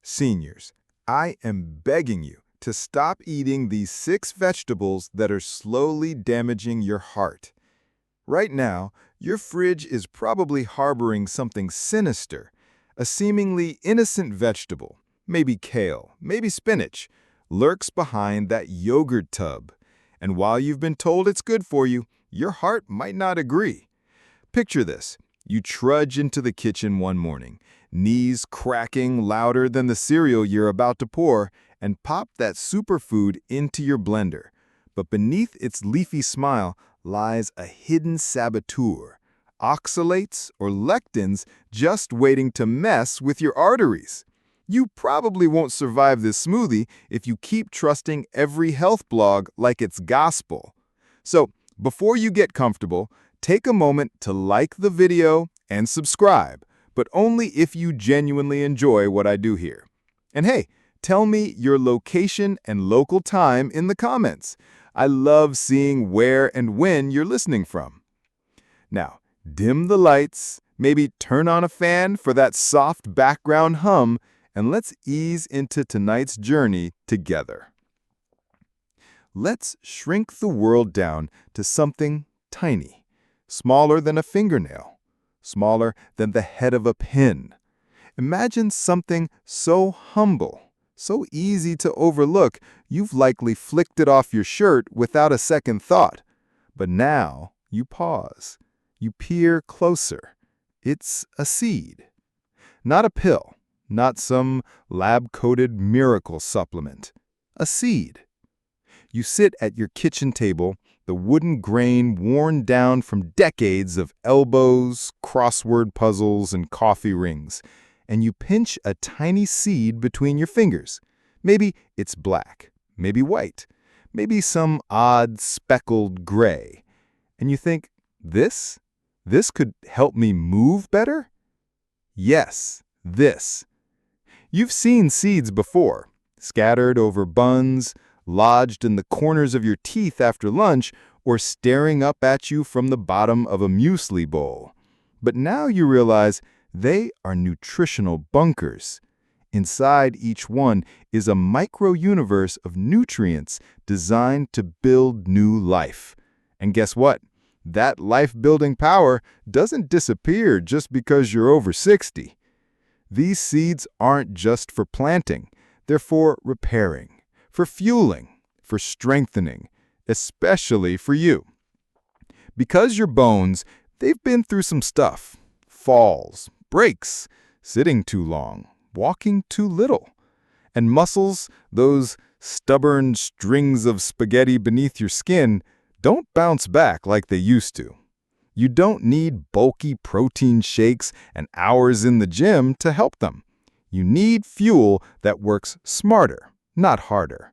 Seniors, I am begging you to stop eating these 6 vegetables that are slowly damaging your heart. Right now, your fridge is probably harboring something sinister, a seemingly innocent vegetable, maybe kale, maybe spinach, lurks behind that yogurt tub. And while you've been told it's good for you, your heart might not agree. Picture this. You trudge into the kitchen one morning, knees cracking louder than the cereal you're about to pour, and pop that superfood into your blender. But beneath its leafy smile lies a hidden saboteur, oxalates or lectins just waiting to mess with your arteries. You probably won't survive this smoothie if you keep trusting every health blog like it's gospel. So, before you get comfortable, take a moment to like the video and subscribe, but only if you genuinely enjoy what I do here. And hey, tell me your location and local time in the comments. I love seeing where and when you're listening from. Now, dim the lights, maybe turn on a fan for that soft background hum, and let's ease into tonight's journey together. Let's shrink the world down to something tiny, smaller than a fingernail, smaller than the head of a pin. Imagine something so humble, so easy to overlook, you've likely flicked it off your shirt without a second thought. But now you pause. You peer closer. It's a seed. Not a pill, not some lab-coated miracle supplement. A seed. You sit at your kitchen table, the wooden grain worn down from decades of elbows, crossword puzzles, and coffee rings, and you pinch a tiny seed between your fingers. Maybe it's black, maybe white, maybe some odd speckled gray. And you think, this could help me move better? Yes, this. You've seen seeds before, scattered over buns, lodged in the corners of your teeth after lunch, or staring up at you from the bottom of a muesli bowl. But now you realize they are nutritional bunkers. Inside each one is a micro-universe of nutrients designed to build new life. And guess what? That life-building power doesn't disappear just because you're over 60. These seeds aren't just for planting. They're for repairing, for fueling, for strengthening, especially for you. Because your bones, they've been through some stuff. Falls, breaks, sitting too long, walking too little. And muscles, those stubborn strings of spaghetti beneath your skin, don't bounce back like they used to. You don't need bulky protein shakes and hours in the gym to help them. You need fuel that works smarter, not harder.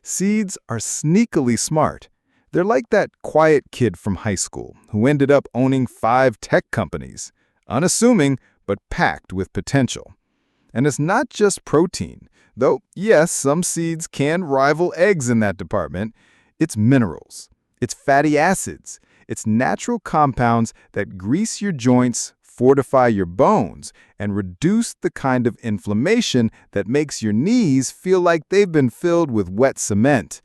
Seeds are sneakily smart. They're like that quiet kid from high school who ended up owning 5 tech companies, unassuming but packed with potential. And it's not just protein, though yes, some seeds can rival eggs in that department. It's minerals, it's fatty acids, it's natural compounds that grease your joints, fortify your bones, and reduce the kind of inflammation that makes your knees feel like they've been filled with wet cement.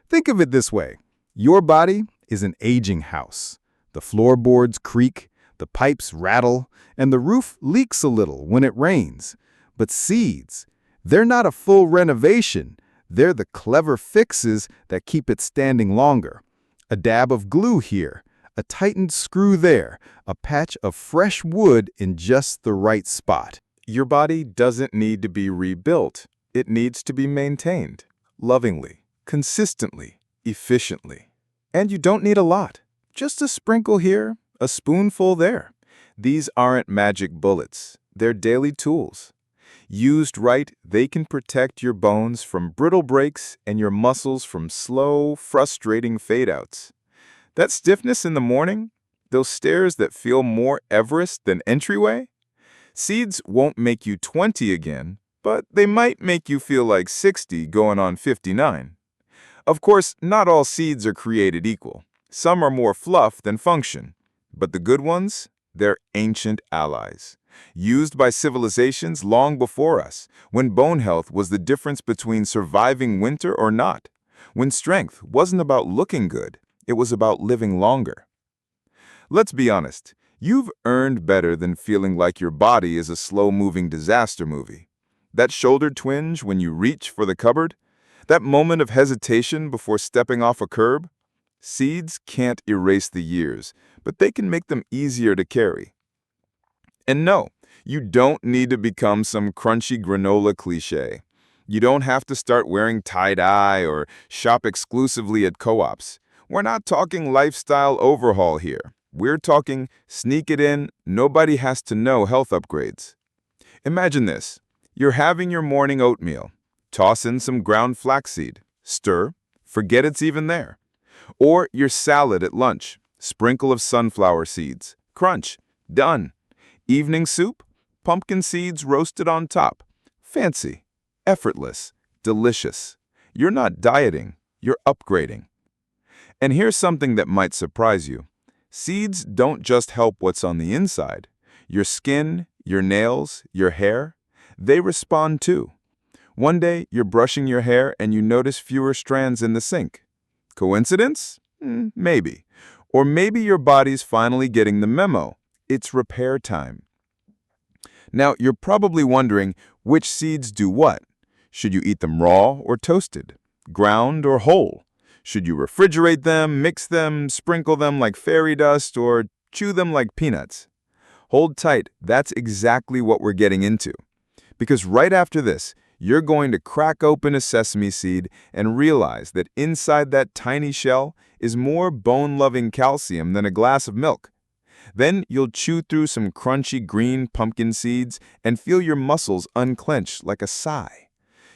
Think of it this way. Your body is an aging house. The floorboards creak, the pipes rattle, and the roof leaks a little when it rains. But seeds, they're not a full renovation. They're the clever fixes that keep it standing longer. A dab of glue here, a tightened screw there, a patch of fresh wood in just the right spot. Your body doesn't need to be rebuilt. It needs to be maintained, lovingly, consistently, efficiently. And you don't need a lot. Just a sprinkle here, a spoonful there. These aren't magic bullets. They're daily tools. Used right, they can protect your bones from brittle breaks and your muscles from slow, frustrating fade-outs. That stiffness in the morning, those stairs that feel more Everest than entryway? Seeds won't make you 20 again, but they might make you feel like 60 going on 59. Of course, not all seeds are created equal. Some are more fluff than function. But the good ones, they're ancient allies. Used by civilizations long before us, when bone health was the difference between surviving winter or not. When strength wasn't about looking good, it was about living longer. Let's be honest, you've earned better than feeling like your body is a slow-moving disaster movie. That shoulder twinge when you reach for the cupboard? That moment of hesitation before stepping off a curb? Seeds can't erase the years, but they can make them easier to carry. And no, you don't need to become some crunchy granola cliché. You don't have to start wearing tie-dye or shop exclusively at co-ops. We're not talking lifestyle overhaul here. We're talking sneak it in, nobody has to know health upgrades. Imagine this. You're having your morning oatmeal. Toss in some ground flaxseed. Stir. Forget it's even there. Or your salad at lunch. Sprinkle of sunflower seeds. Crunch. Done. Evening soup? Pumpkin seeds roasted on top. Fancy. Effortless. Delicious. You're not dieting. You're upgrading. And here's something that might surprise you. Seeds don't just help what's on the inside. Your skin, your nails, your hair, they respond too. One day, you're brushing your hair and you notice fewer strands in the sink. Coincidence? Maybe. Or maybe your body's finally getting the memo. It's repair time. Now, you're probably wondering which seeds do what. Should you eat them raw or toasted? Ground or whole? Should you refrigerate them, mix them, sprinkle them like fairy dust, or chew them like peanuts? Hold tight, that's exactly what we're getting into. Because right after this, you're going to crack open a sesame seed and realize that inside that tiny shell is more bone-loving calcium than a glass of milk. Then you'll chew through some crunchy green pumpkin seeds and feel your muscles unclench like a sigh.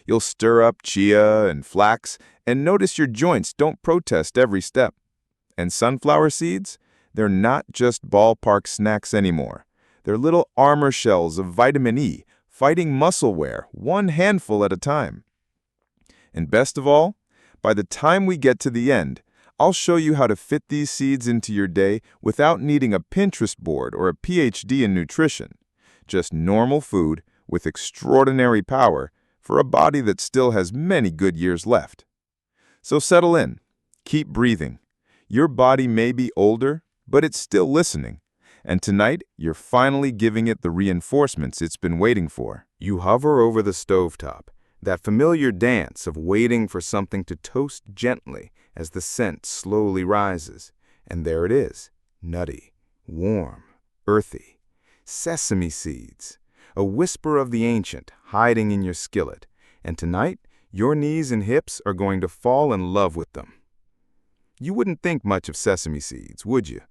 You'll stir up chia and flax and notice your joints don't protest every step. And sunflower seeds? They're not just ballpark snacks anymore. They're little armor shells of vitamin E, fighting muscle wear, one handful at a time. And best of all, by the time we get to the end, I'll show you how to fit these seeds into your day without needing a Pinterest board or a PhD in nutrition. Just normal food with extraordinary power for a body that still has many good years left. So settle in. Keep breathing. Your body may be older, but it's still listening. And tonight, you're finally giving it the reinforcements it's been waiting for. You hover over the stovetop, that familiar dance of waiting for something to toast gently as the scent slowly rises. And there it is, nutty, warm, earthy. Sesame seeds, a whisper of the ancient hiding in your skillet. And tonight, your knees and hips are going to fall in love with them. You wouldn't think much of sesame seeds, would you?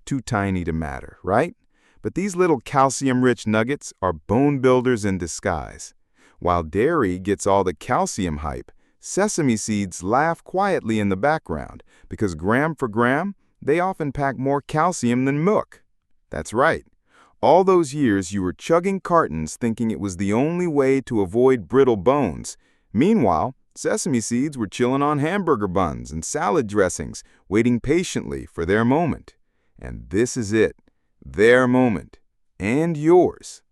Too tiny to matter, right? But these little calcium-rich nuggets are bone builders in disguise. While dairy gets all the calcium hype, sesame seeds laugh quietly in the background because gram for gram, they often pack more calcium than milk. That's right. All those years you were chugging cartons thinking it was the only way to avoid brittle bones. Meanwhile, sesame seeds were chilling on hamburger buns and salad dressings, waiting patiently for their moment. And this is it, their moment, and yours.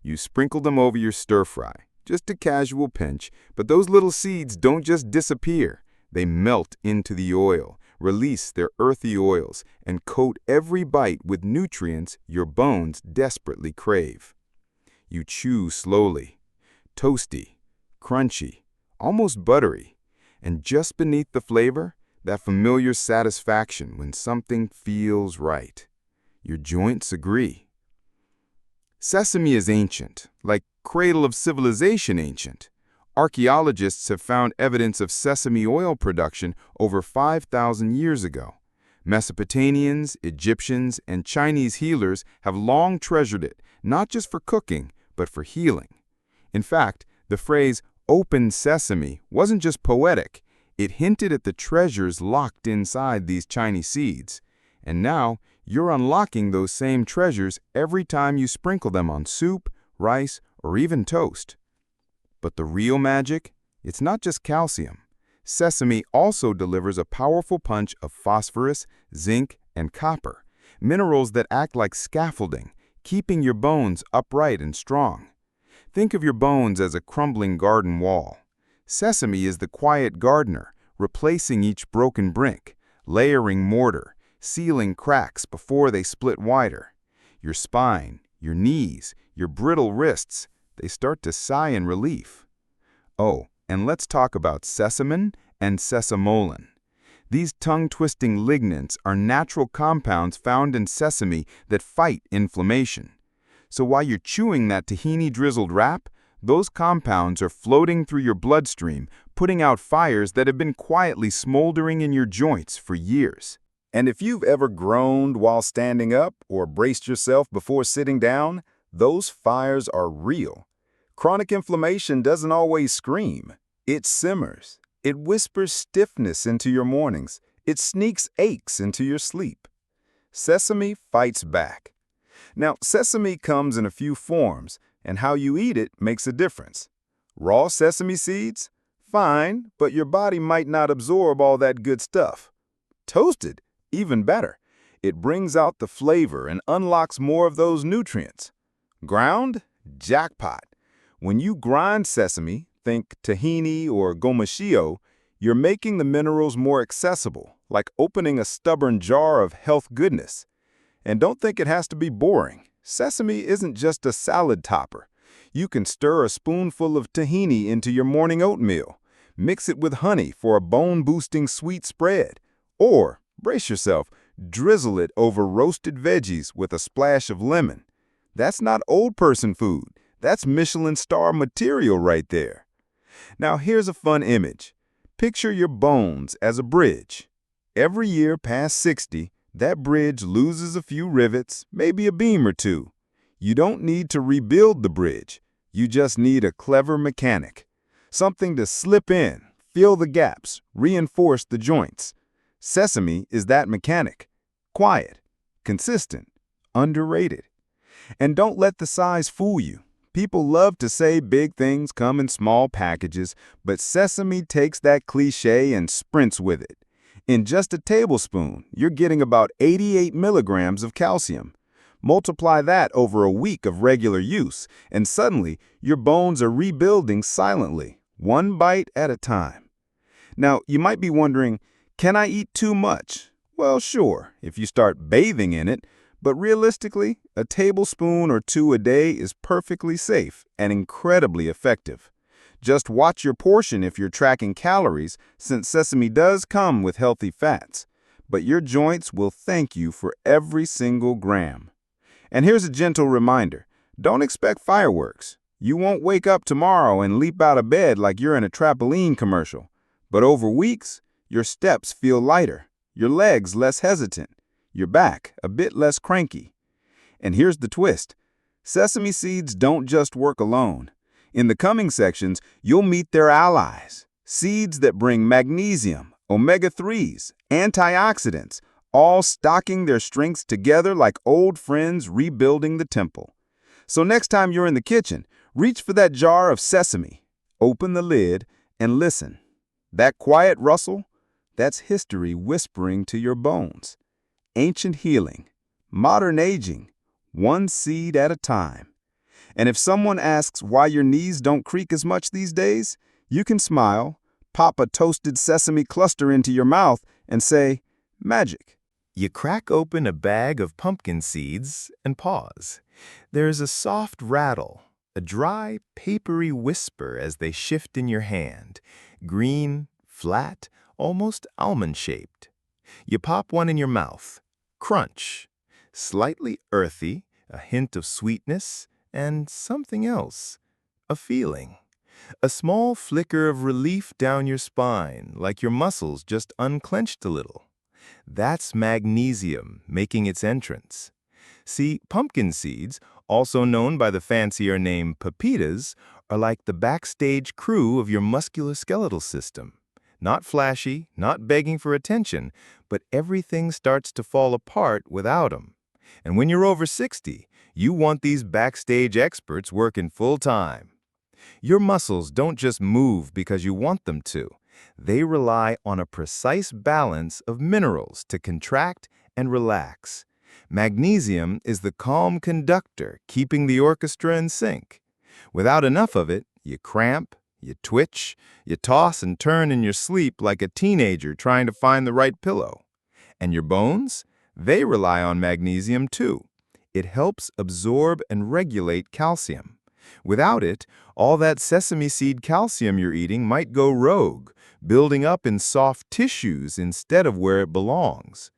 You sprinkle them over your stir-fry, just a casual pinch, but those little seeds don't just disappear. They melt into the oil, release their earthy oils, and coat every bite with nutrients your bones desperately crave. You chew slowly, toasty, crunchy, almost buttery, and just beneath the flavor, that familiar satisfaction when something feels right. Your joints agree. Sesame is ancient, like cradle of civilization ancient. Archaeologists have found evidence of sesame oil production over 5,000 years ago. Mesopotamians, Egyptians, and Chinese healers have long treasured it, not just for cooking, but for healing. In fact, the phrase open sesame wasn't just poetic. It hinted at the treasures locked inside these tiny seeds. And now, you're unlocking those same treasures every time you sprinkle them on soup, rice, or even toast. But the real magic? It's not just calcium. Sesame also delivers a powerful punch of phosphorus, zinc, and copper, minerals that act like scaffolding, keeping your bones upright and strong. Think of your bones as a crumbling garden wall. Sesame is the quiet gardener, replacing each broken brick, layering mortar, sealing cracks before they split wider. Your spine, your knees, your brittle wrists, they start to sigh in relief. Oh, and let's talk about sesamin and sesamolin. These tongue-twisting lignans are natural compounds found in sesame that fight inflammation. So while you're chewing that tahini-drizzled wrap, those compounds are floating through your bloodstream, putting out fires that have been quietly smoldering in your joints for years. And if you've ever groaned while standing up or braced yourself before sitting down, those fires are real. Chronic inflammation doesn't always scream. It simmers. It whispers stiffness into your mornings. It sneaks aches into your sleep. Sesame fights back. Now, sesame comes in a few forms, and how you eat it makes a difference. Raw sesame seeds? Fine, but your body might not absorb all that good stuff. Toasted? Even better. It brings out the flavor and unlocks more of those nutrients. Ground? Jackpot. When you grind sesame, think tahini or gomashio, you're making the minerals more accessible, like opening a stubborn jar of health goodness. And don't think it has to be boring. Sesame isn't just a salad topper. You can stir a spoonful of tahini into your morning oatmeal, mix it with honey for a bone-boosting sweet spread, or, brace yourself, drizzle it over roasted veggies with a splash of lemon. That's not old person food. That's Michelin star material right there. Now here's a fun image. Picture your bones as a bridge. Every year past 60, that bridge loses a few rivets, maybe a beam or two. You don't need to rebuild the bridge. You just need a clever mechanic. Something to slip in, fill the gaps, reinforce the joints. Sesame is that mechanic. Quiet, consistent, underrated. And don't let the size fool you. People love to say big things come in small packages, but sesame takes that cliché and sprints with it. In just a tablespoon, you're getting about 88 milligrams of calcium. Multiply that over a week of regular use, and suddenly your bones are rebuilding silently, one bite at a time. Now, you might be wondering, can I eat too much? Well, sure, if you start bathing in it, but realistically, a tablespoon or two a day is perfectly safe and incredibly effective. Just watch your portion if you're tracking calories, since sesame does come with healthy fats. But your joints will thank you for every single gram. And here's a gentle reminder. Don't expect fireworks. You won't wake up tomorrow and leap out of bed like you're in a trampoline commercial. But over weeks, your steps feel lighter, your legs less hesitant, your back a bit less cranky. And here's the twist. Sesame seeds don't just work alone. In the coming sections, you'll meet their allies, seeds that bring magnesium, omega-3s, antioxidants, all stocking their strengths together like old friends rebuilding the temple. So next time you're in the kitchen, reach for that jar of sesame, open the lid, and listen. That quiet rustle, that's history whispering to your bones. Ancient healing, modern aging, one seed at a time. And if someone asks why your knees don't creak as much these days, you can smile, pop a toasted sesame cluster into your mouth, and say, magic. You crack open a bag of pumpkin seeds and pause. There's a soft rattle, a dry, papery whisper as they shift in your hand, green, flat, almost almond-shaped. You pop one in your mouth. Crunch. Slightly earthy, a hint of sweetness, and something else. A feeling. A small flicker of relief down your spine, like your muscles just unclenched a little. That's magnesium making its entrance. See, pumpkin seeds, also known by the fancier name pepitas, are like the backstage crew of your musculoskeletal system. Not flashy, not begging for attention, but everything starts to fall apart without them. And when you're over 60, you want these backstage experts working full-time. Your muscles don't just move because you want them to. They rely on a precise balance of minerals to contract and relax. Magnesium is the calm conductor keeping the orchestra in sync. Without enough of it, you cramp, you twitch, you toss and turn in your sleep like a teenager trying to find the right pillow. And your bones? They rely on magnesium too. It helps absorb and regulate calcium. Without it, all that sesame seed calcium you're eating might go rogue, building up in soft tissues instead of where it belongs.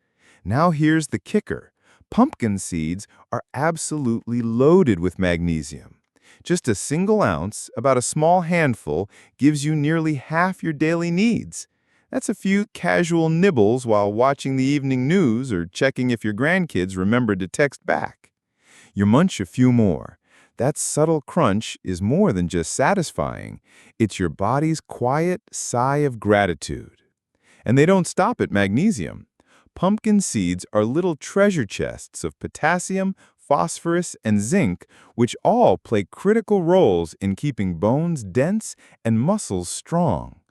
Now here's the kicker. Pumpkin seeds are absolutely loaded with magnesium. Just a single ounce, about a small handful, gives you nearly half your daily needs. That's a few casual nibbles while watching the evening news or checking if your grandkids remembered to text back. You munch a few more. That subtle crunch is more than just satisfying. It's your body's quiet sigh of gratitude. And they don't stop at magnesium. Pumpkin seeds are little treasure chests of potassium, phosphorus, and zinc, which all play critical roles in keeping bones dense and muscles strong.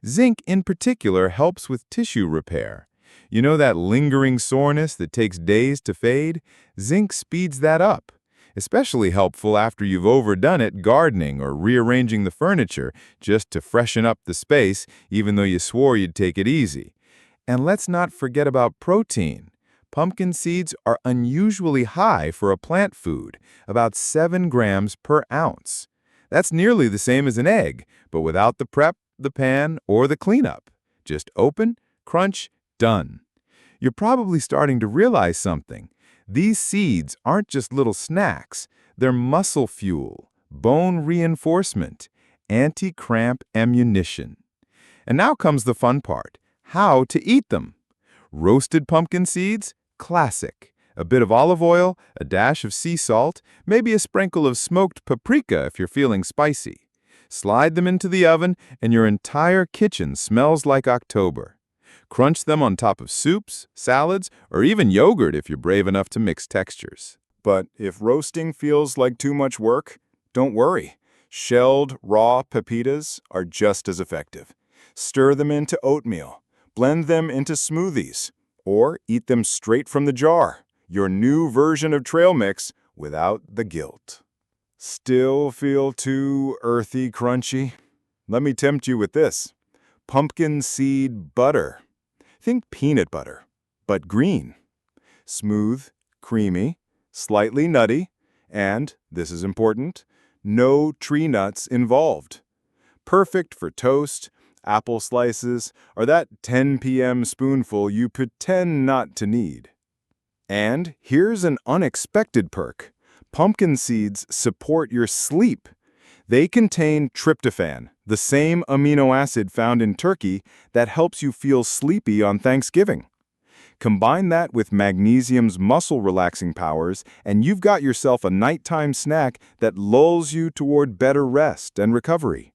Zinc, in particular, helps with tissue repair. You know that lingering soreness that takes days to fade? Zinc speeds that up. Especially helpful after you've overdone it gardening or rearranging the furniture just to freshen up the space, even though you swore you'd take it easy. And let's not forget about protein. Pumpkin seeds are unusually high for a plant food, about 7 grams per ounce. That's nearly the same as an egg, but without the prep, the pan, or the cleanup. Just open, crunch, done. You're probably starting to realize something. These seeds aren't just little snacks. They're muscle fuel, bone reinforcement, anti-cramp ammunition. And now comes the fun part. How to eat them. Roasted pumpkin seeds? Classic. A bit of olive oil, a dash of sea salt, maybe a sprinkle of smoked paprika if you're feeling spicy. Slide them into the oven and your entire kitchen smells like October. Crunch them on top of soups, salads, or even yogurt if you're brave enough to mix textures. But if roasting feels like too much work, don't worry. Shelled, raw pepitas are just as effective. Stir them into oatmeal. Blend them into smoothies. Or eat them straight from the jar. Your new version of trail mix without the guilt. Still feel too earthy crunchy? Let me tempt you with this. Pumpkin seed butter. Think peanut butter, but green. Smooth, creamy, slightly nutty, and, this is important, no tree nuts involved. Perfect for toast, apple slices, or that 10 p.m. spoonful you pretend not to need. And here's an unexpected perk. Pumpkin seeds support your sleep. They contain tryptophan, the same amino acid found in turkey that helps you feel sleepy on Thanksgiving. Combine that with magnesium's muscle-relaxing powers, and you've got yourself a nighttime snack that lulls you toward better rest and recovery.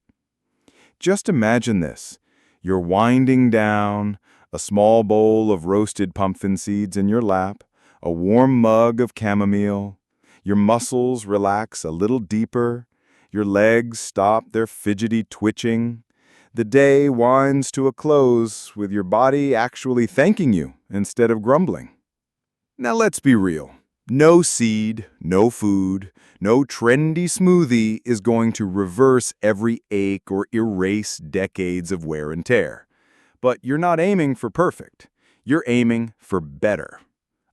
Just imagine this. You're winding down, a small bowl of roasted pumpkin seeds in your lap, a warm mug of chamomile. Your muscles relax a little deeper. Your legs stop their fidgety twitching. The day winds to a close with your body actually thanking you instead of grumbling. Now let's be real. No seed, no food, no trendy smoothie is going to reverse every ache or erase decades of wear and tear. But you're not aiming for perfect. You're aiming for better.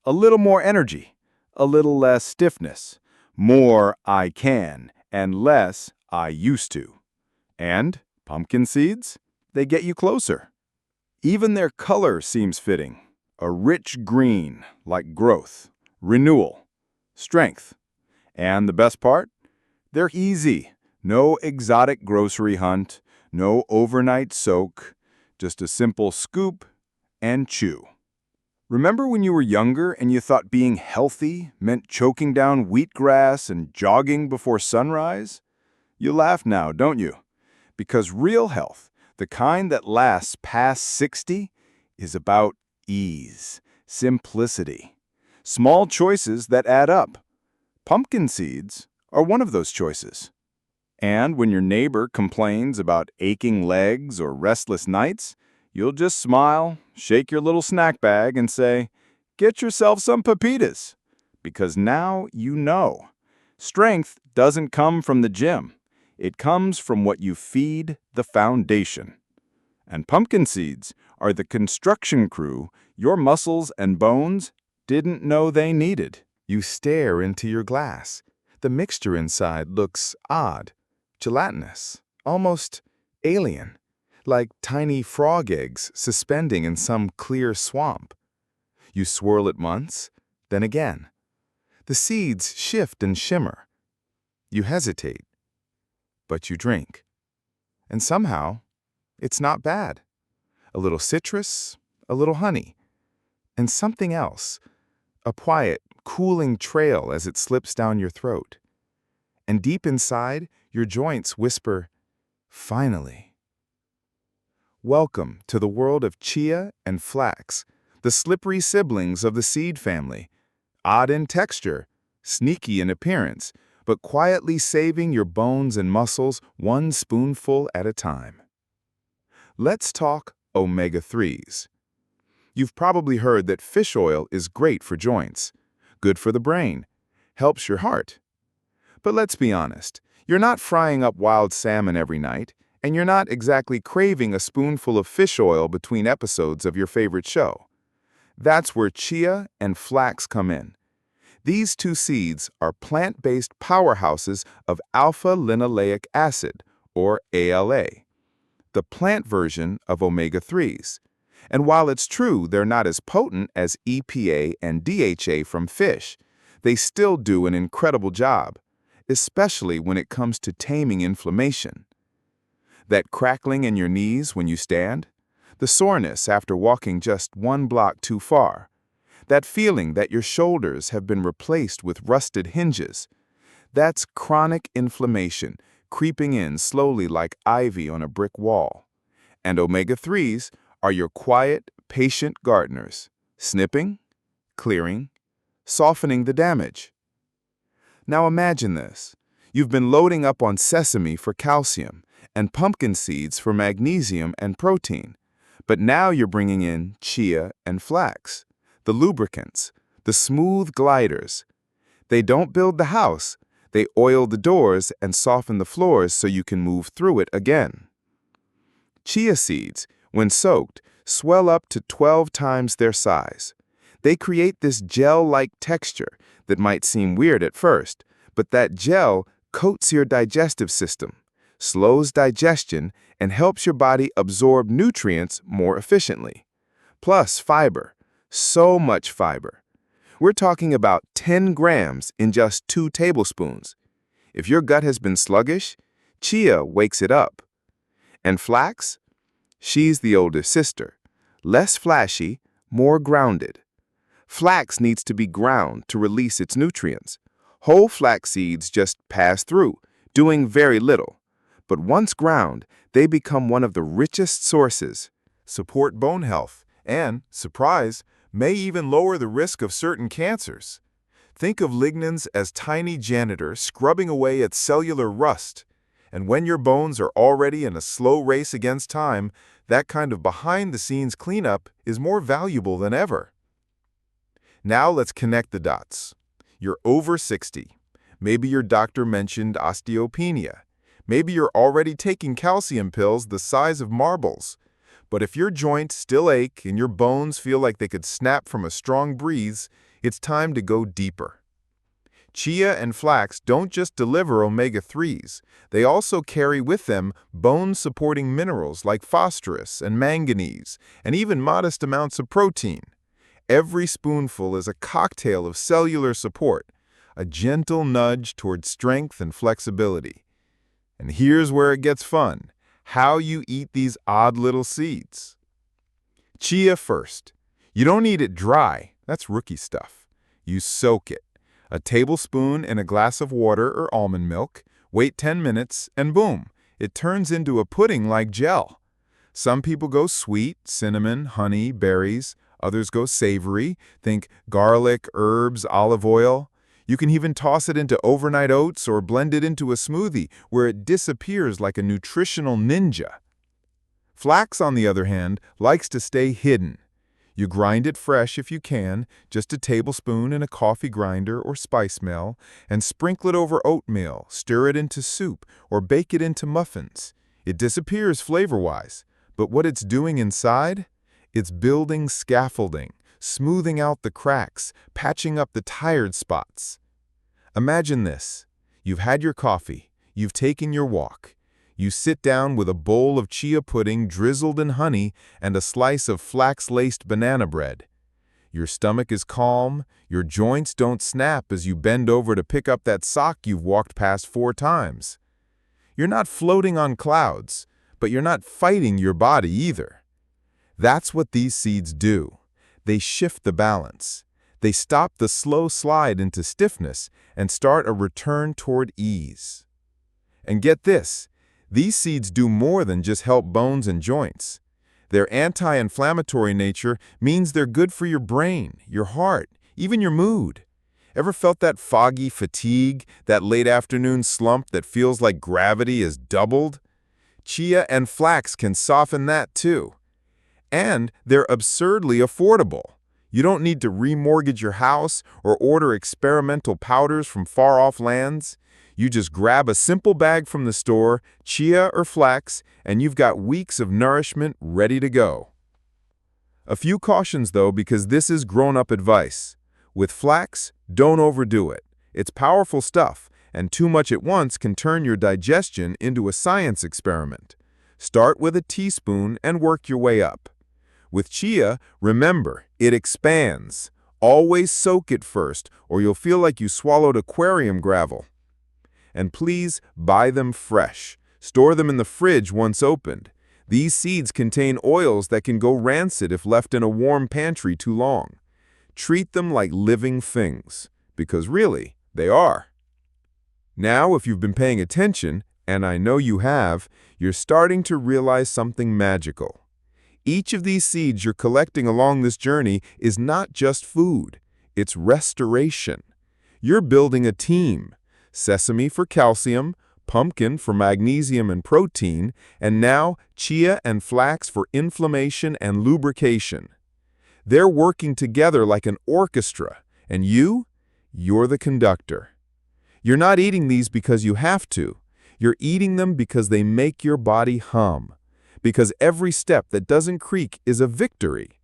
A little more energy, a little less stiffness, more I can, and less I used to. And pumpkin seeds? They get you closer. Even their color seems fitting. A rich green, like growth, renewal, strength. And the best part? They're easy. No exotic grocery hunt, no overnight soak, just a simple scoop and chew. Remember when you were younger and you thought being healthy meant choking down wheatgrass and jogging before sunrise? You laugh now, don't you? Because real health, the kind that lasts past 60, is about ease, simplicity, small choices that add up. Pumpkin seeds are one of those choices. And when your neighbor complains about aching legs or restless nights, you'll just smile, shake your little snack bag, and say, Get yourself some pepitas, because now you know. Strength doesn't come from the gym. It comes from what you feed the foundation. And pumpkin seeds are the construction crew your muscles and bones didn't know they needed. You stare into your glass. The mixture inside looks odd, gelatinous, almost alien, like tiny frog eggs suspending in some clear swamp. You swirl it once, then again. The seeds shift and shimmer. You hesitate, but you drink. And somehow, it's not bad. A little citrus, a little honey, and something else, a quiet, cooling trail as it slips down your throat. And deep inside, your joints whisper, finally. Welcome to the world of Chia and Flax, the slippery siblings of the seed family, odd in texture, sneaky in appearance, but quietly saving your bones and muscles one spoonful at a time. Let's talk omega-3s. You've probably heard that fish oil is great for joints, good for the brain, helps your heart. But let's be honest, you're not frying up wild salmon every night, and you're not exactly craving a spoonful of fish oil between episodes of your favorite show. That's where chia and flax come in. These two seeds are plant-based powerhouses of alpha-linoleic acid, or ALA, the plant version of omega-3s. And while it's true they're not as potent as EPA and DHA from fish, they still do an incredible job, especially when it comes to taming inflammation. That crackling in your knees when you stand, the soreness after walking just one block too far, that feeling that your shoulders have been replaced with rusted hinges, that's chronic inflammation creeping in slowly like ivy on a brick wall. And omega-3s are your quiet, patient gardeners, snipping, clearing, softening the damage. Now imagine this. You've been loading up on sesame for calcium and pumpkin seeds for magnesium and protein, but now you're bringing in chia and flax, the lubricants, the smooth gliders. They don't build the house, they oil the doors and soften the floors so you can move through it again. Chia seeds, when soaked, swell up to 12 times their size. They create this gel-like texture that might seem weird at first, but that gel coats your digestive system, slows digestion, and helps your body absorb nutrients more efficiently. Plus fiber, so much fiber. We're talking about 10 grams in just 2 tablespoons. If your gut has been sluggish, chia wakes it up. And flax? She's the older sister, less flashy, more grounded. Flax needs to be ground to release its nutrients. Whole flax seeds just pass through, doing very little. But once ground, they become one of the richest sources, support bone health, and, surprise, may even lower the risk of certain cancers. Think of lignans as tiny janitors scrubbing away at cellular rust. And when your bones are already in a slow race against time, that kind of behind-the-scenes cleanup is more valuable than ever. Now let's connect the dots. You're over 60. Maybe your doctor mentioned osteopenia. Maybe you're already taking calcium pills the size of marbles. But if your joints still ache and your bones feel like they could snap from a strong breeze, it's time to go deeper. Chia and flax don't just deliver omega-3s, they also carry with them bone-supporting minerals like phosphorus and manganese, and even modest amounts of protein. Every spoonful is a cocktail of cellular support, a gentle nudge toward strength and flexibility. And here's where it gets fun, how you eat these odd little seeds. Chia first. You don't eat it dry, that's rookie stuff. You soak it. A tablespoon in a glass of water or almond milk, wait 10 minutes, and boom, it turns into a pudding-like gel. Some people go sweet, cinnamon, honey, berries. Others go savory, think garlic, herbs, olive oil. You can even toss it into overnight oats or blend it into a smoothie where it disappears like a nutritional ninja. Flax, on the other hand, likes to stay hidden. You grind it fresh if you can, just a tablespoon in a coffee grinder or spice mill, and sprinkle it over oatmeal, stir it into soup, or bake it into muffins. It disappears flavor-wise, but what it's doing inside? It's building scaffolding, smoothing out the cracks, patching up the tired spots. Imagine this. You've had your coffee, you've taken your walk. You sit down with a bowl of chia pudding drizzled in honey and a slice of flax-laced banana bread. Your stomach is calm, your joints don't snap as you bend over to pick up that sock you've walked past 4 times. You're not floating on clouds, but you're not fighting your body either. That's what these seeds do. They shift the balance. They stop the slow slide into stiffness and start a return toward ease. And get this, these seeds do more than just help bones and joints. Their anti-inflammatory nature means they're good for your brain, your heart, even your mood. Ever felt that foggy fatigue, that late afternoon slump that feels like gravity is doubled? Chia and flax can soften that too. And they're absurdly affordable. You don't need to remortgage your house or order experimental powders from far-off lands. You just grab a simple bag from the store, chia or flax, and you've got weeks of nourishment ready to go. A few cautions though, because this is grown-up advice. With flax, don't overdo it. It's powerful stuff, and too much at once can turn your digestion into a science experiment. Start with a teaspoon and work your way up. With chia, remember, it expands. Always soak it first, or you'll feel like you swallowed aquarium gravel. And please buy them fresh. Store them in the fridge once opened. These seeds contain oils that can go rancid if left in a warm pantry too long. Treat them like living things, because really, they are. Now, if you've been paying attention, and I know you have, you're starting to realize something magical. Each of these seeds you're collecting along this journey is not just food, it's restoration. You're building a team. Sesame for calcium, pumpkin for magnesium and protein, and now chia and flax for inflammation and lubrication. They're working together like an orchestra, and you're the conductor. You're not eating these because you have to. You're eating them because they make your body hum. Because every step that doesn't creak is a victory.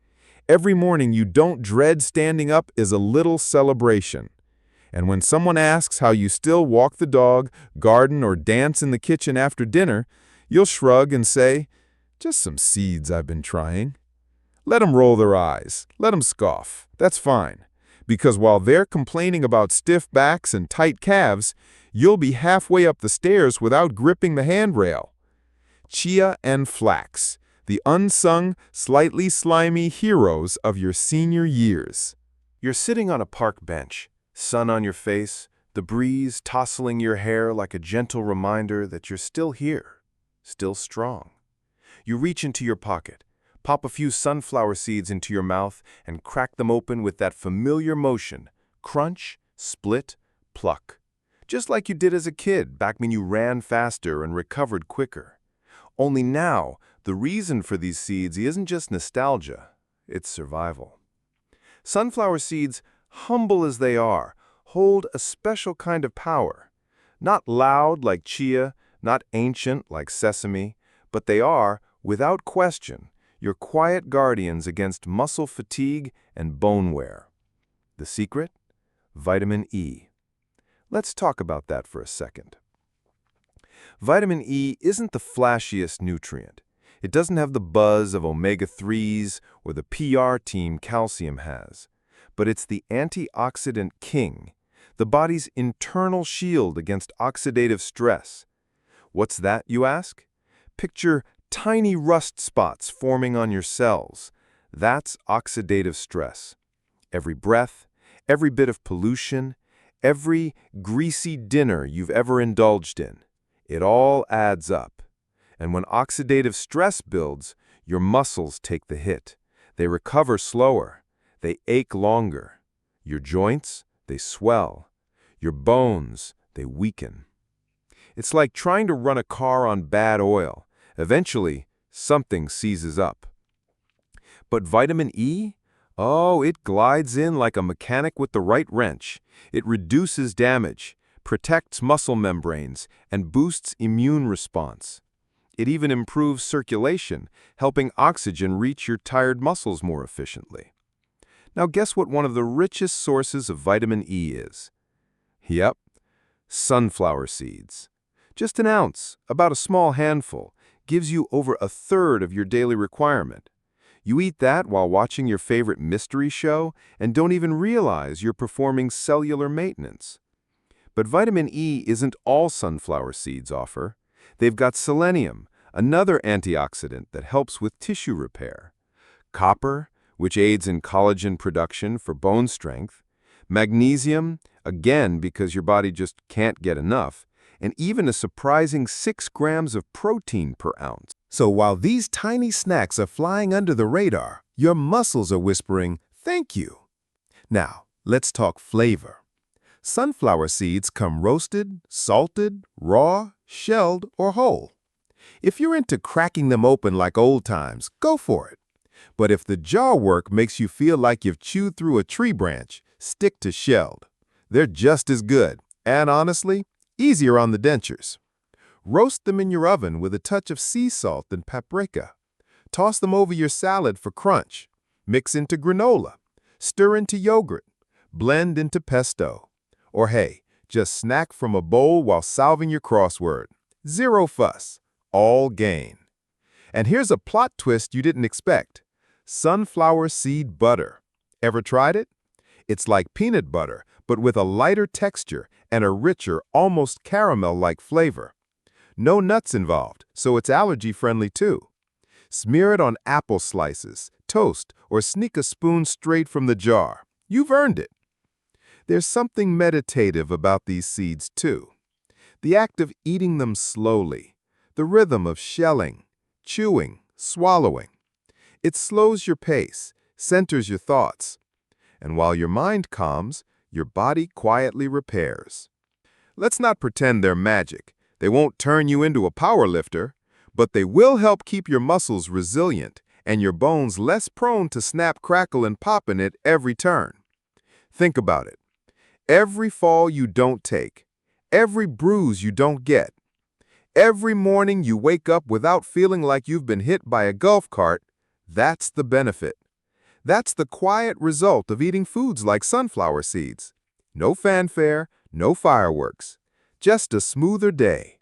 Every morning you don't dread standing up is a little celebration. And when someone asks how you still walk the dog, garden, or dance in the kitchen after dinner, you'll shrug and say, "Just some seeds I've been trying." Let them roll their eyes. Let them scoff. That's fine. Because while they're complaining about stiff backs and tight calves, you'll be halfway up the stairs without gripping the handrail. Chia and flax, the unsung, slightly slimy heroes of your senior years. You're sitting on a park bench, sun on your face, the breeze tousling your hair like a gentle reminder that you're still here, still strong. You reach into your pocket, pop a few sunflower seeds into your mouth, and crack them open with that familiar motion, crunch, split, pluck. Just like you did as a kid back when you ran faster and recovered quicker. Only now, the reason for these seeds isn't just nostalgia, it's survival. Sunflower seeds, humble as they are, hold a special kind of power. Not loud like chia, not ancient like sesame, but they are, without question, your quiet guardians against muscle fatigue and bone wear. The secret? Vitamin E. Let's talk about that for a second. Vitamin E isn't the flashiest nutrient. It doesn't have the buzz of omega-3s or the PR team calcium has. But it's the antioxidant king, the body's internal shield against oxidative stress. What's that, you ask? Picture tiny rust spots forming on your cells. That's oxidative stress. Every breath, every bit of pollution, every greasy dinner you've ever indulged in. It all adds up. And when oxidative stress builds, your muscles take the hit. They recover slower. They ache longer. Your joints, they swell. Your bones, they weaken. It's like trying to run a car on bad oil. Eventually, something seizes up. But vitamin E? Oh, it glides in like a mechanic with the right wrench. It reduces damage, protects muscle membranes, and boosts immune response. It even improves circulation, helping oxygen reach your tired muscles more efficiently. Now guess what one of the richest sources of vitamin E is? Yep, sunflower seeds. Just an ounce, about a small handful, gives you over a third of your daily requirement. You eat that while watching your favorite mystery show and don't even realize you're performing cellular maintenance. But vitamin E isn't all sunflower seeds offer. They've got selenium, another antioxidant that helps with tissue repair, copper, which aids in collagen production for bone strength, magnesium, again because your body just can't get enough, and even a surprising 6 grams of protein per ounce. So while these tiny snacks are flying under the radar, your muscles are whispering, "Thank you." Now, let's talk flavor. Sunflower seeds come roasted, salted, raw, shelled, or whole. If you're into cracking them open like old times, go for it. But if the jar work makes you feel like you've chewed through a tree branch, stick to shelled. They're just as good, and honestly, easier on the dentures. Roast them in your oven with a touch of sea salt and paprika. Toss them over your salad for crunch. Mix into granola. Stir into yogurt. Blend into pesto. Or hey, just snack from a bowl while solving your crossword. Zero fuss, all gain. And here's a plot twist you didn't expect. Sunflower seed butter. Ever tried it? It's like peanut butter, but with a lighter texture and a richer, almost caramel-like flavor. No nuts involved, so it's allergy-friendly too. Smear it on apple slices, toast, or sneak a spoon straight from the jar. You've earned it. There's something meditative about these seeds too. The act of eating them slowly, the rhythm of shelling, chewing, swallowing. It slows your pace, centers your thoughts. And while your mind calms, your body quietly repairs. Let's not pretend they're magic. They won't turn you into a power lifter, but they will help keep your muscles resilient and your bones less prone to snap, crackle, and pop in it every turn. Think about it. Every fall you don't take, every bruise you don't get, every morning you wake up without feeling like you've been hit by a golf cart, that's the benefit. That's the quiet result of eating foods like sunflower seeds. No fanfare, no fireworks. Just a smoother day.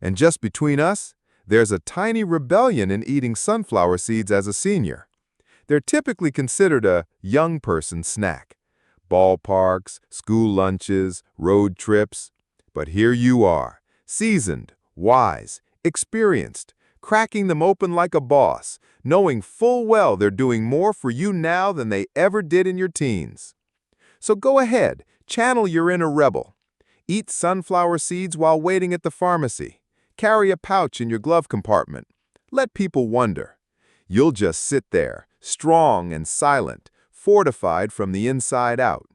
And just between us, there's a tiny rebellion in eating sunflower seeds as a senior. They're typically considered a young person snack. Ballparks, school lunches, road trips. But here you are, seasoned, wise, experienced, cracking them open like a boss, knowing full well they're doing more for you now than they ever did in your teens. So go ahead, channel your inner rebel. Eat sunflower seeds while waiting at the pharmacy. Carry a pouch in your glove compartment. Let people wonder. You'll just sit there, strong and silent, fortified from the inside out.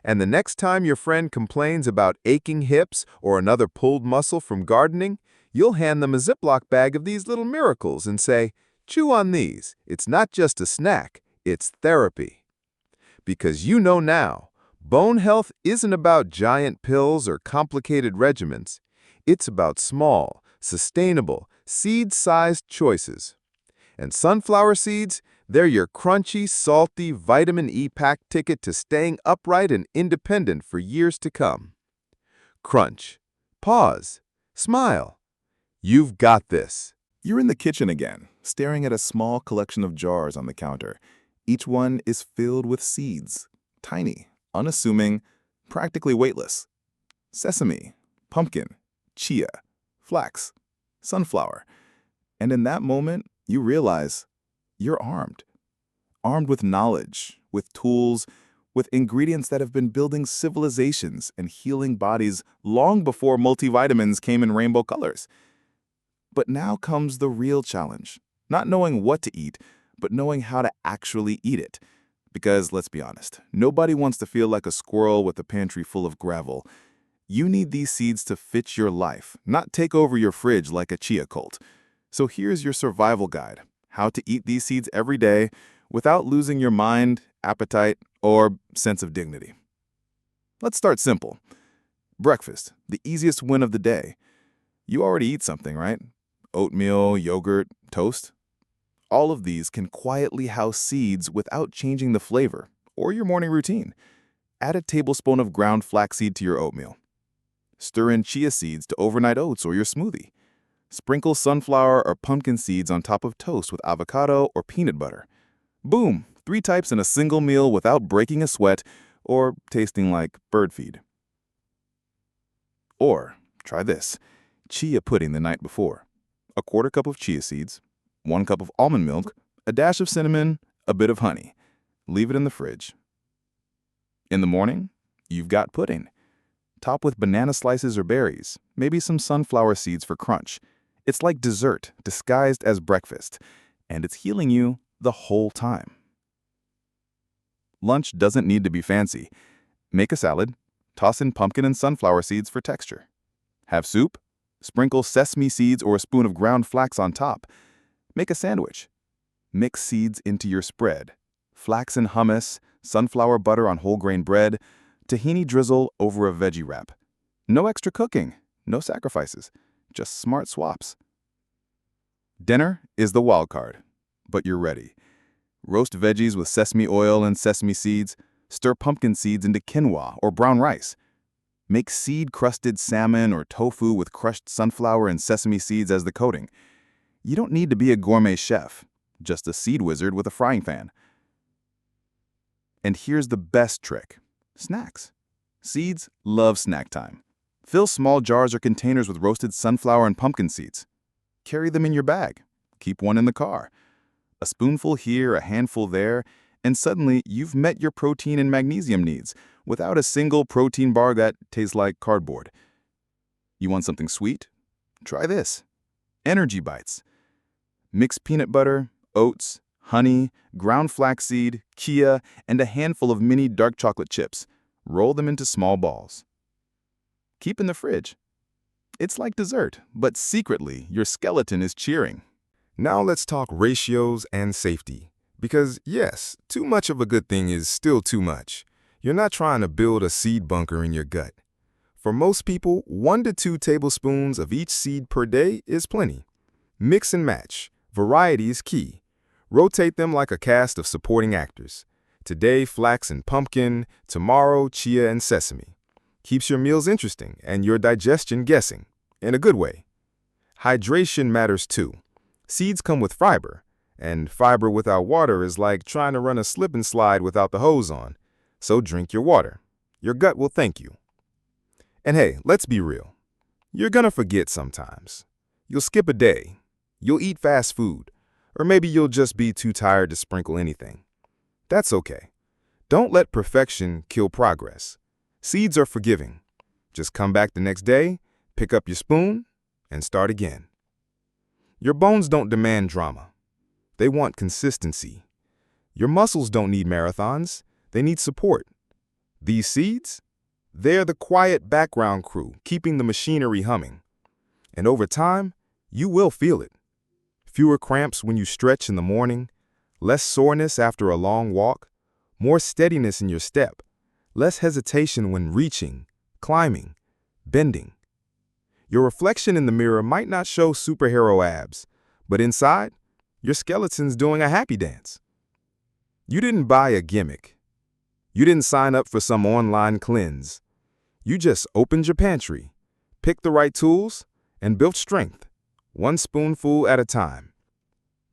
And the next time your friend complains about aching hips or another pulled muscle from gardening, you'll hand them a Ziploc bag of these little miracles and say, "Chew on these. It's not just a snack, it's therapy." Because you know now, bone health isn't about giant pills or complicated regimens. It's about small, sustainable, seed-sized choices. And sunflower seeds, they're your crunchy, salty, vitamin E-packed ticket to staying upright and independent for years to come. Crunch. Pause. Smile. You've got this. You're in the kitchen again, staring at a small collection of jars on the counter. Each one is filled with seeds, tiny, unassuming, practically weightless. Sesame, pumpkin, chia, flax, sunflower. And in that moment, you realize you're armed. Armed with knowledge, with tools, with ingredients that have been building civilizations and healing bodies long before multivitamins came in rainbow colors. But now comes the real challenge. Not knowing what to eat, but knowing how to actually eat it. Because, let's be honest, nobody wants to feel like a squirrel with a pantry full of gravel. You need these seeds to fit your life, not take over your fridge like a chia cult. So here's your survival guide. How to eat these seeds every day without losing your mind, appetite, or sense of dignity. Let's start simple. Breakfast, the easiest win of the day. You already eat something, right? Oatmeal, yogurt, toast. All of these can quietly house seeds without changing the flavor or your morning routine. Add a tablespoon of ground flaxseed to your oatmeal. Stir in chia seeds to overnight oats or your smoothie. Sprinkle sunflower or pumpkin seeds on top of toast with avocado or peanut butter. Boom! 3 types in a single meal without breaking a sweat or tasting like bird feed. Or, try this, chia pudding the night before. A quarter cup of chia seeds, 1 cup of almond milk, a dash of cinnamon, a bit of honey. Leave it in the fridge. In the morning, you've got pudding. Top with banana slices or berries, maybe some sunflower seeds for crunch. It's like dessert disguised as breakfast, and it's healing you the whole time. Lunch doesn't need to be fancy. Make a salad, toss in pumpkin and sunflower seeds for texture. Have soup, sprinkle sesame seeds or a spoon of ground flax on top. Make a sandwich. Mix seeds into your spread. Flax and hummus, sunflower butter on whole grain bread, tahini drizzle over a veggie wrap. No extra cooking, no sacrifices, just smart swaps. Dinner is the wild card, but you're ready. Roast veggies with sesame oil and sesame seeds. Stir pumpkin seeds into quinoa or brown rice. Make seed-crusted salmon or tofu with crushed sunflower and sesame seeds as the coating. You don't need to be a gourmet chef, just a seed wizard with a frying pan. And here's the best trick. Snacks. Seeds love snack time. Fill small jars or containers with roasted sunflower and pumpkin seeds. Carry them in your bag. Keep one in the car. A spoonful here, a handful there, and suddenly you've met your protein and magnesium needs without a single protein bar that tastes like cardboard. You want something sweet? Try this. Energy Bites. Mix peanut butter, oats, honey, ground flaxseed, chia, and a handful of mini dark chocolate chips. Roll them into small balls. Keep in the fridge. It's like dessert, but secretly your skeleton is cheering. Now let's talk ratios and safety. Because yes, too much of a good thing is still too much. You're not trying to build a seed bunker in your gut. For most people, 1 to 2 tablespoons of each seed per day is plenty. Mix and match. Variety is key. Rotate them like a cast of supporting actors. Today, flax and pumpkin. Tomorrow, chia and sesame. Keeps your meals interesting and your digestion guessing, in a good way. Hydration matters too. Seeds come with fiber, and fiber without water is like trying to run a slip and slide without the hose on. So drink your water. Your gut will thank you. And hey, let's be real. You're gonna forget sometimes. You'll skip a day. You'll eat fast food. Or maybe you'll just be too tired to sprinkle anything. That's okay. Don't let perfection kill progress. Seeds are forgiving. Just come back the next day, pick up your spoon, and start again. Your bones don't demand drama. They want consistency. Your muscles don't need marathons. They need support. These seeds? They're the quiet background crew keeping the machinery humming. And over time, you will feel it. Fewer cramps when you stretch in the morning, less soreness after a long walk, more steadiness in your step, less hesitation when reaching, climbing, bending. Your reflection in the mirror might not show superhero abs, but inside, your skeleton's doing a happy dance. You didn't buy a gimmick. You didn't sign up for some online cleanse. You just opened your pantry, picked the right tools, and built strength, 1 spoonful at a time.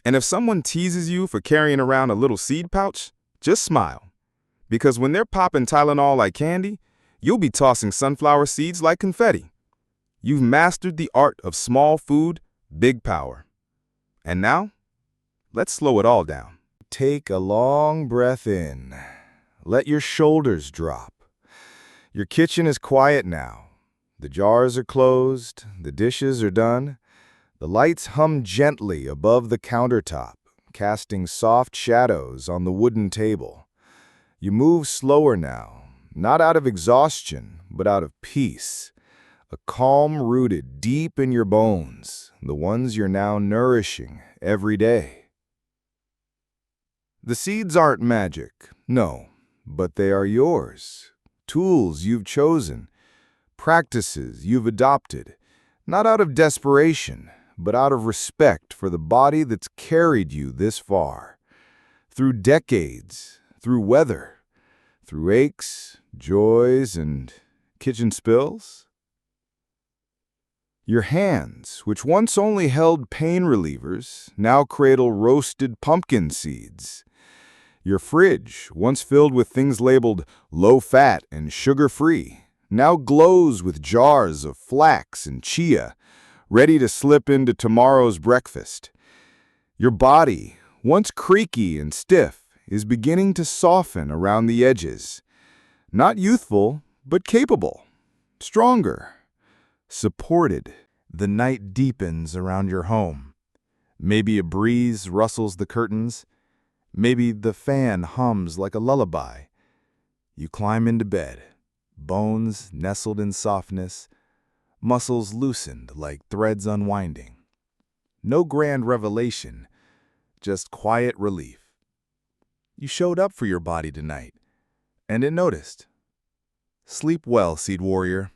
And if someone teases you for carrying around a little seed pouch, just smile. Because when they're popping Tylenol like candy, you'll be tossing sunflower seeds like confetti. You've mastered the art of small food, big power. And now, let's slow it all down. Take a long breath in. Let your shoulders drop. Your kitchen is quiet now. The jars are closed, the dishes are done. The lights hum gently above the countertop, casting soft shadows on the wooden table. You move slower now, not out of exhaustion, but out of peace. A calm rooted deep in your bones, the ones you're now nourishing every day. The seeds aren't magic, no, but they are yours. Tools you've chosen, practices you've adopted, not out of desperation, but out of respect for the body that's carried you this far. Through decades, through weather, through aches, joys, and kitchen spills. Your hands, which once only held pain relievers, now cradle roasted pumpkin seeds. Your fridge, once filled with things labeled low-fat and sugar-free, now glows with jars of flax and chia, ready to slip into tomorrow's breakfast. Your body, once creaky and stiff, is beginning to soften around the edges. Not youthful, but capable, stronger, supported. The night deepens around your home. Maybe a breeze rustles the curtains. Maybe the fan hums like a lullaby. You climb into bed, bones nestled in softness, muscles loosened like threads unwinding. No grand revelation, just quiet relief. You showed up for your body tonight, and it noticed. Sleep well, Seed Warrior.